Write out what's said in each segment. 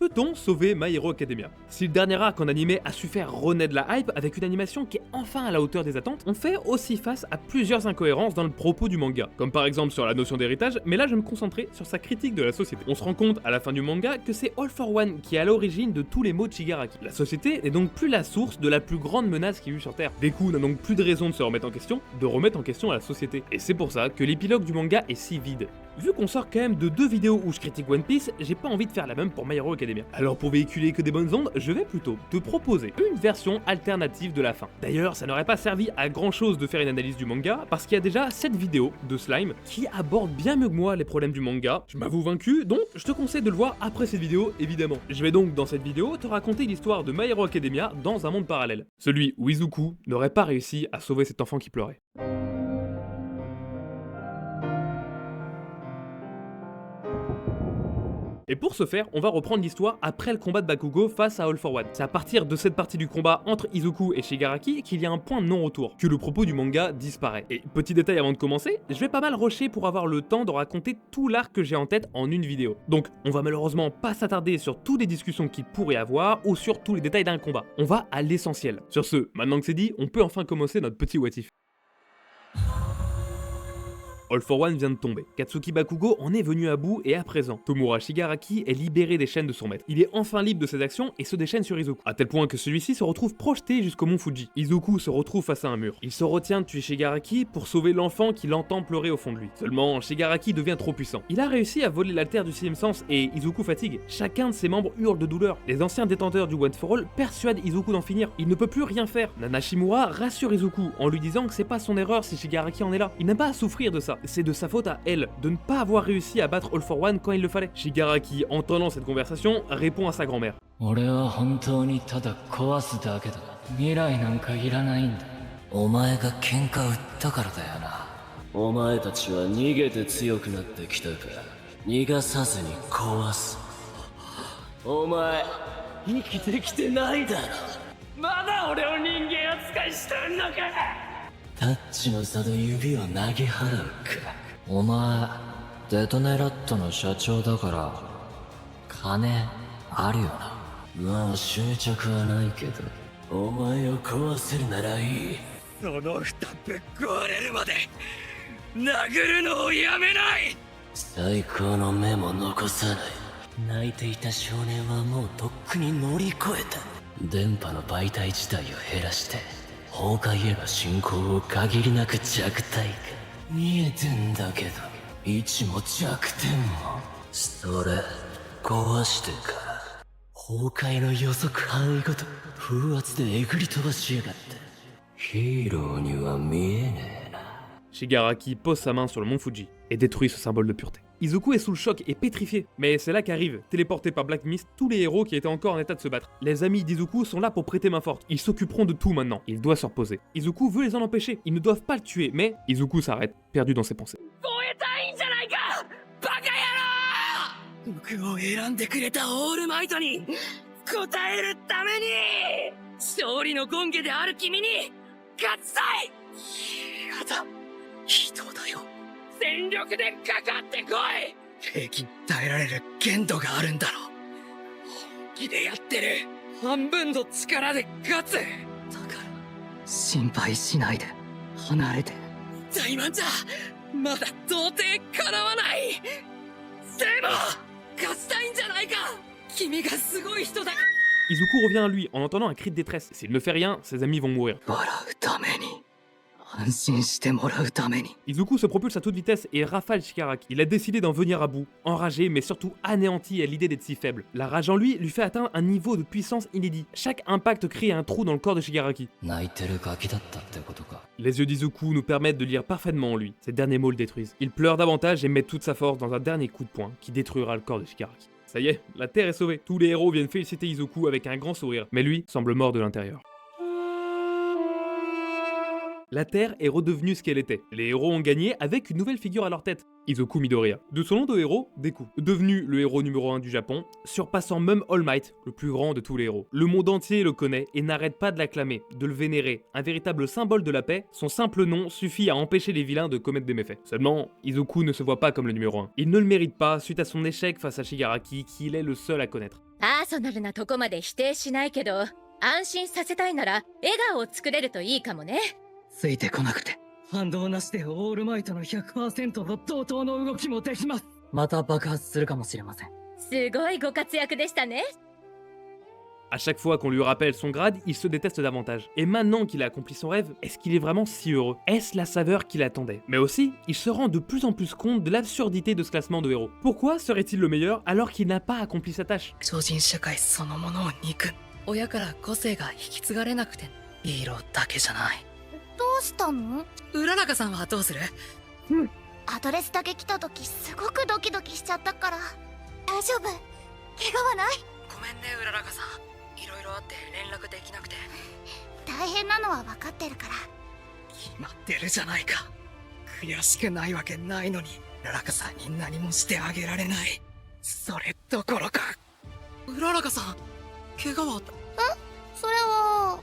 Peut-on sauver My Hero Academia? Si le dernier arc en animé a su faire renaître la hype avec une animation qui est enfin à la hauteur des attentes, on fait aussi face à plusieurs incohérences dans le propos du manga, comme par exemple sur la notion d'héritage, mais là je me concentrer sur sa critique de la société. On se rend compte à la fin du manga que c'est All for One qui est à l'origine de tous les maux de Shigaraki. La société n'est donc plus la source de la plus grande menace qui y a eu sur Terre. Deku n'a donc plus de raison de se remettre en question, de remettre en question la société. Et c'est pour ça que l'épilogue du manga est si vide. Vu qu'on sort quand même de 2 vidéos où je critique One Piece, j'ai pas envie de faire la même pour My Hero Academia. Alors pour véhiculer que des bonnes ondes, je vais plutôt te proposer une version alternative de la fin. D'ailleurs, ça n'aurait pas servi à grand chose de faire une analyse du manga, parce qu'il y a déjà cette vidéo de Slime qui aborde bien mieux que moi les problèmes du manga. Je m'avoue vaincu, donc je te conseille de le voir après cette vidéo, évidemment. Je vais donc dans cette vidéo te raconter l'histoire de My Hero Academia dans un monde parallèle. Celui où Izuku n'aurait pas réussi à sauver cet enfant qui pleurait. Et pour ce faire, on va reprendre l'histoire après le combat de Bakugo face à All for One. C'est à partir de cette partie du combat entre Izuku et Shigaraki qu'il y a un point de non-retour, que le propos du manga disparaît. Et petit détail avant de commencer, je vais pas mal rusher pour avoir le temps de raconter tout l'arc que j'ai en tête en une vidéo. Donc on va malheureusement pas s'attarder sur toutes les discussions qu'il pourrait avoir ou sur tous les détails d'un combat. On va à l'essentiel. Sur ce, maintenant que c'est dit, on peut enfin commencer notre petit what if. All for One vient de tomber. Katsuki Bakugo en est venu à bout et à présent, Tomura Shigaraki est libéré des chaînes de son maître. Il est enfin libre de ses actions et se déchaîne sur Izuku, à tel point que celui-ci se retrouve projeté jusqu'au mont Fuji. Izuku se retrouve face à un mur. Il se retient de tuer Shigaraki pour sauver l'enfant qui l'entend pleurer au fond de lui. Seulement, Shigaraki devient trop puissant. Il a réussi à voler l'altère du 6ème sens et Izuku fatigue. Chacun de ses membres hurle de douleur. Les anciens détenteurs du One for All persuadent Izuku d'en finir. Il ne peut plus rien faire. Nana Shimura rassure Izuku en lui disant que c'est pas son erreur si Shigaraki en est là. Il n'a pas à souffrir de ça. C'est de sa faute à elle, de ne pas avoir réussi à battre All for One quand il le fallait. Shigaraki, entendant cette conversation, répond à sa grand-mère. Shigaraki pose sa main sur le mont Fuji et détruit ce symbole de pureté. Izuku est sous le choc et pétrifié, mais c'est là qu'arrivent, téléportés par Black Mist, tous les héros qui étaient encore en état de se battre. Les amis d'Izuku sont là pour prêter main forte, ils s'occuperont de tout maintenant, il doit se reposer. Izuku veut les en empêcher, ils ne doivent pas le tuer, mais Izuku s'arrête, perdu dans ses pensées. Izuku revient à lui en entendant un cri de détresse. S'il ne fait rien, ses amis vont mourir. Izuku se propulse à toute vitesse et rafale Shigaraki. Il a décidé d'en venir à bout, enragé mais surtout anéanti à l'idée d'être si faible. La rage en lui fait atteindre un niveau de puissance inédit. Chaque impact crée un trou dans le corps de Shigaraki. Les yeux d'Izuku nous permettent de lire parfaitement en lui. Ces derniers mots le détruisent. Il pleure davantage et met toute sa force dans un dernier coup de poing qui détruira le corps de Shigaraki. Ça y est, la Terre est sauvée. Tous les héros viennent féliciter Izuku avec un grand sourire, mais lui semble mort de l'intérieur. La Terre est redevenue ce qu'elle était. Les héros ont gagné avec une nouvelle figure à leur tête, Izuku Midoriya. De son nom de héros, Deku. Devenu le héros numéro 1 du Japon, surpassant même All Might, le plus grand de tous les héros. Le monde entier le connaît et n'arrête pas de l'acclamer, de le vénérer. Un véritable symbole de la paix, son simple nom suffit à empêcher les vilains de commettre des méfaits. Seulement, Izuku ne se voit pas comme le numéro 1. Il ne le mérite pas suite à son échec face à Shigaraki qu'il est le seul à connaître. パーソナルなとこまで否定しないけど、安心させたいなら笑顔を作れるといいかもね。ついてこなくて反動なしでオールマイトの 100% と同等の動きもできます。また爆発するかもしれません。すごいご活躍でしたね。À chaque fois qu'on lui rappelle son grade, il se déteste davantage. Et maintenant qu'il a accompli son rêve, est-ce qu'il est vraiment si heureux? Est-ce la saveur qu'il attendait? Mais aussi, il se rend de plus en plus compte de l'absurdité de ce classement de héros. Pourquoi serait-il le meilleur alors qu'il n'a pas accompli sa tâche? 超人社会そのものを憎む。親から個性が引き継がれなくて、ヒーローだけじゃない。どうしたの？浦中さんはどうする？アドレスだけ来た時すごくドキドキしちゃったから。大丈夫？怪我はない？ごめんね浦中さん。いろいろあって連絡できなくて。大変なのは分かってるから。決まってるじゃないか。悔しくないわけないのに、浦中さんに何もしてあげられない。それどころか。浦中さん、怪我は？それは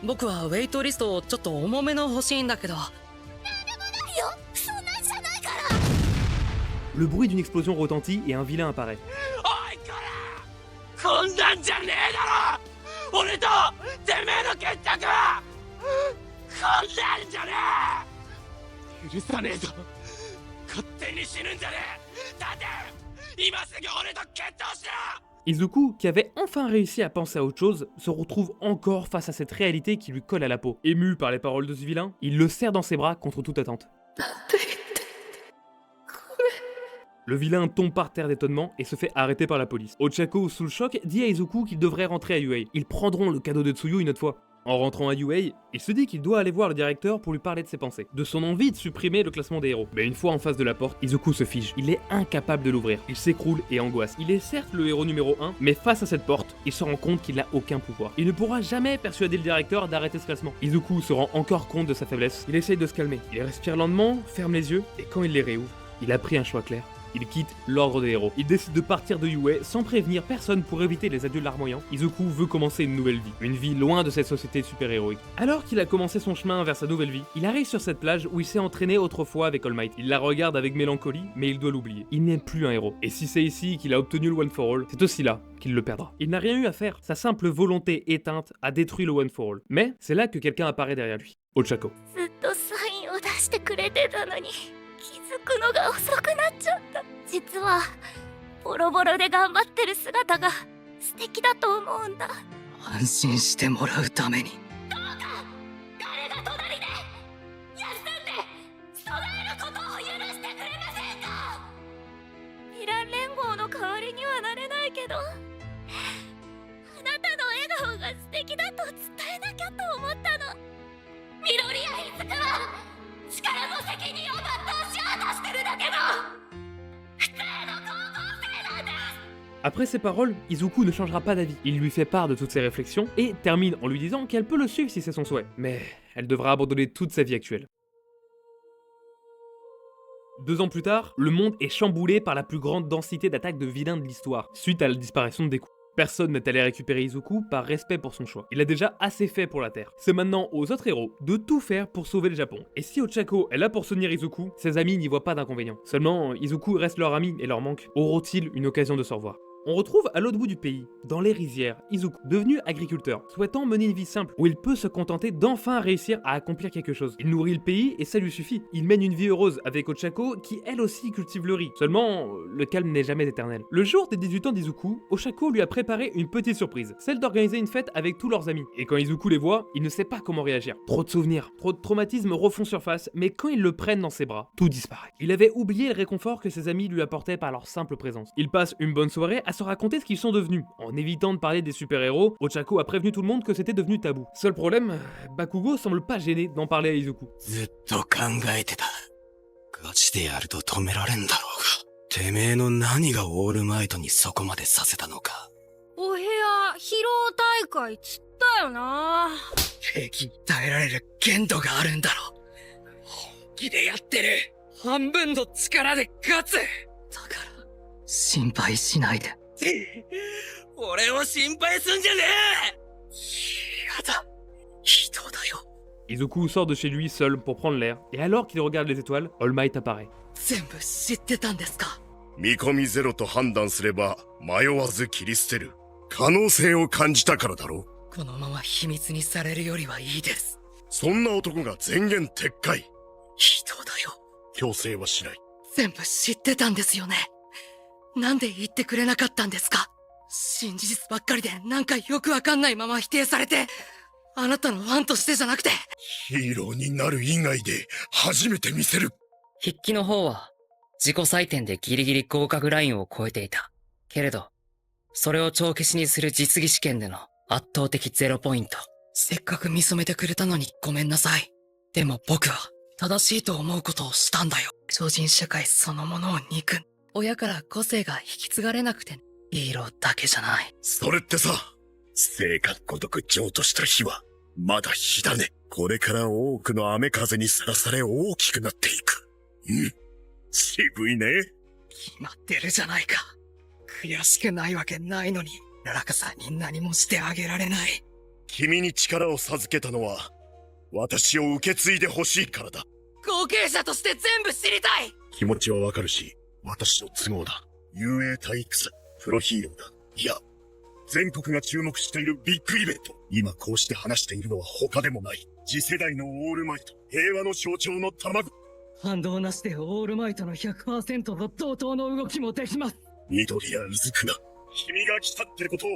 僕はウェイトリストをちょっと重めの欲しいんだけど。いいよ、そんなんじゃないから。 Le bruit d'une explosion retentit et un vilain apparaît. おいこら、こんなんじゃねえだろ。俺とてめえの決着はこんなんじゃねえ。許さねえぞ。勝手に死ぬんじゃねえ。立て、今すぐ俺と決闘しろ。 Izuku, qui avait enfin réussi à penser à autre chose, se retrouve encore face à cette réalité qui lui colle à la peau. Ému par les paroles de ce vilain, il le serre dans ses bras contre toute attente. Le vilain tombe par terre d'étonnement et se fait arrêter par la police. Ochako, sous le choc, dit à Izuku qu'il devrait rentrer à UA. Ils prendront le cadeau de Tsuyu une autre fois. En rentrant à UA, il se dit qu'il doit aller voir le directeur pour lui parler de ses pensées, de son envie de supprimer le classement des héros. Mais une fois en face de la porte, Izuku se fige. Il est incapable de l'ouvrir. Il s'écroule et angoisse. Il est certes le héros numéro 1, mais face à cette porte, il se rend compte qu'il n'a aucun pouvoir. Il ne pourra jamais persuader le directeur d'arrêter ce classement. Izuku se rend encore compte de sa faiblesse. Il essaye de se calmer. Il respire lentement, ferme les yeux, et quand il les réouvre, il a pris un choix clair. Il quitte l'ordre des héros. Il décide de partir de UA sans prévenir personne pour éviter les adieux larmoyants. Izuku veut commencer une nouvelle vie. Une vie loin de cette société super-héroïque. Alors qu'il a commencé son chemin vers sa nouvelle vie, il arrive sur cette plage où il s'est entraîné autrefois avec All Might. Il la regarde avec mélancolie, mais il doit l'oublier. Il n'est plus un héros. Et si c'est ici qu'il a obtenu le One for All, c'est aussi là qu'il le perdra. Il n'a rien eu à faire. Sa simple volonté éteinte a détruit le One for All. Mais c'est là que quelqu'un apparaît derrière lui. Ochako. ずっとサインを出してくれてたのに気づくのが遅くなっちゃった。実はボロボロで頑張ってる姿が素敵だと思うんだ。安心してもらうために。どうか誰が隣で休んで備えることを許してくれませんか。ヴィラン連合の代わりにはなれないけど、あなたの笑顔が素敵だと伝えなきゃと思ったの。緑谷いつかは力の責任を全うしようとしてるだけの普通の高校生なんです。 Après ces paroles, Izuku ne changera pas d'avis. Il lui fait part de toutes ses réflexions et termine en lui disant qu'elle peut le suivre si c'est son souhait. Mais elle devra abandonner toute sa vie actuelle. 2 ans plus tard, le monde est chamboulé par la plus grande densité d'attaques de vilains de l'histoire, suite à la disparition de Deku. Personne n'est allé récupérer Izuku par respect pour son choix. Il a déjà assez fait pour la Terre. C'est maintenant aux autres héros de tout faire pour sauver le Japon. Et si Ochako est là pour soutenir Izuku, ses amis n'y voient pas d'inconvénient. Seulement, Izuku reste leur ami et leur manque. Auront-ils une occasion de se revoir? On retrouve à l'autre bout du pays, dans les rizières, Izuku, devenu agriculteur, souhaitant mener une vie simple, où il peut se contenter d'enfin réussir à accomplir quelque chose. Il nourrit le pays et ça lui suffit. Il mène une vie heureuse avec Ochako, qui elle aussi cultive le riz. Seulement, le calme n'est jamais éternel. Le jour des 18 ans d'Izuku, Ochako lui a préparé une petite surprise, celle d'organiser une fête avec tous leurs amis. Et quand Izuku les voit, il ne sait pas comment réagir. Trop de souvenirs, trop de traumatismes refont surface, mais quand ils le prennent dans ses bras, tout disparaît. Il avait oublié le réconfort que ses amis lui apportaient par leur simple présence. Il passe une bonne soirée à se raconter ce qu'ils sont devenus. En évitant de parler des super-héros, Ochako a prévenu tout le monde que c'était devenu tabou. Seul problème, Bakugo semble pas gêné d'en parler à Izuku. ずっと考えてた。ガチでやると止められんだろうが。てめえの何がオールマイトにそこまでさせたのか。お部屋疲労大会つったよな。平気に耐えられる限度があるんだろ。本気でやってる。半分の力で勝つ。だから心配しないで。俺を心配すんじゃねやだ。人だよ。 Izuku sort de chez lui seul pour prendre l'air, et alors qu'il regarde les étoiles, All Might apparaît. 全部知ってたんですか。見込みゼロと判断すれば迷わず切り捨てる。可能性を感じたからだろう。このまま秘密にされるよりはいいです。そんな男が前言撤回。人だよ。強制はしない。全部知ってたんですよね。なんで言ってくれなかったんですか？真実ばっかりでなんかよくわかんないまま否定されて、あなたのファンとしてじゃなくて。ヒーローになる以外で初めて見せる。筆記の方は自己採点でギリギリ合格ラインを超えていた。けれど、それを帳消しにする実技試験での圧倒的0ポイント。せっかく見初めてくれたのにごめんなさい。でも僕は正しいと思うことをしたんだよ。超人社会そのものを憎ん。親から個性が引き継がれなくて、ヒーローだけじゃない。それってさ、生がごとく譲渡した日は、まだ日だね。これから多くの雨風にさらされ大きくなっていく。渋いね。決まってるじゃないか。悔しくないわけないのに、ララカさんに何もしてあげられない。君に力を授けたのは、私を受け継いでほしいからだ。後継者として全部知りたい。気持ちはわかるし、私の都合だ。雄英体育祭、プロヒーローだ。いや、全国が注目しているビッグイベント。今こうして話しているのは他でもない。次世代のオールマイト、平和の象徴の卵。反動なしでオールマイトの 100% と同等の動きもできます。緑や水くな、君が来たってことを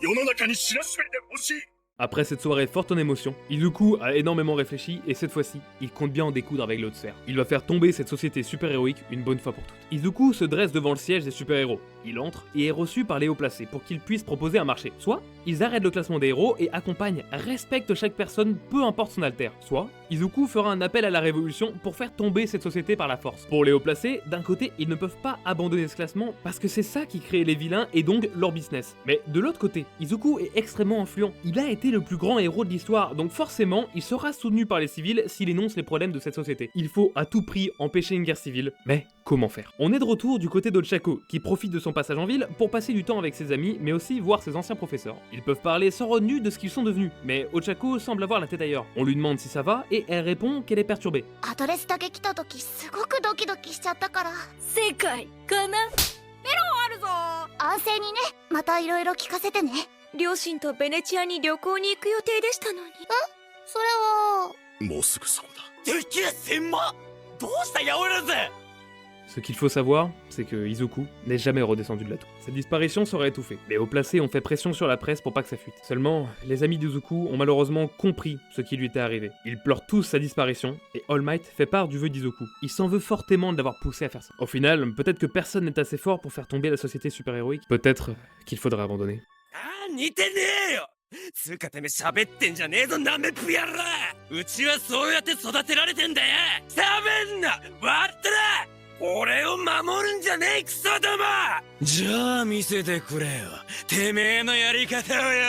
世の中に知らしめてほしい。Après cette soirée forte en émotion, Izuku a énormément réfléchi et cette fois-ci, il compte bien en découdre avec l'autre sphère. Il va faire tomber cette société super-héroïque une bonne fois pour toutes. Izuku se dresse devant le siège des super-héros. Il entre et est reçu par les hauts placés pour qu'ils puissent proposer un marché. Soit, ils arrêtent le classement des héros et accompagnent, respectent chaque personne, peu importe son alter. Soit, Izuku fera un appel à la révolution pour faire tomber cette société par la force. Pour les hauts placés, d'un côté, ils ne peuvent pas abandonner ce classement parce que c'est ça qui crée les vilains et donc leur business. Mais de l'autre côté, Izuku est extrêmement influent. Il a été le plus grand héros de l'histoire, donc forcément, il sera soutenu par les civils s'il énonce les problèmes de cette société. Il faut à tout prix empêcher une guerre civile, mais comment faire? On est de retour du côté d'Ochako, qui profite de son passage en ville pour passer du temps avec ses amis, mais aussi voir ses anciens professeurs. Ils peuvent parler sans retenue de ce qu'ils sont devenus, mais Ochako semble avoir la tête ailleurs. On lui demande si ça va, et elle répond qu'elle est perturbée. アドレスだけ来た時すごくドキドキしちゃったから。世界かな。あるぞ。安静にね。またいろいろ聞かせてね。両親とベネチアに旅行に行く予定でしたのに。それは。もうすぐそうだ。でけえ千万どうしたやおらず Ce qu'il faut savoir, c'est que Izuku n'est jamais redescendu de la tour. Sa disparition serait étouffée. Les hauts placés ont fait pression sur la presse pour pas que ça fuite. Seulement, les amis d'Izuku ont malheureusement compris ce qui lui était arrivé. Ils pleurent tous sa disparition, et All Might fait part du vœu d'Izuku. Il s'en veut fortement de l'avoir poussé à faire ça. Au final, peut-être que personne n'est assez fort pour faire tomber la société super-héroïque. Peut-être qu'il faudrait abandonner. ああ似てねえよつうかてめえ喋ってんじゃねえぞなめっぷやらうちはそうやって育てられてんだよ喋んな割ったら俺を守るんじゃねえクソどもじゃあ見せてくれよてめえのやり方をよ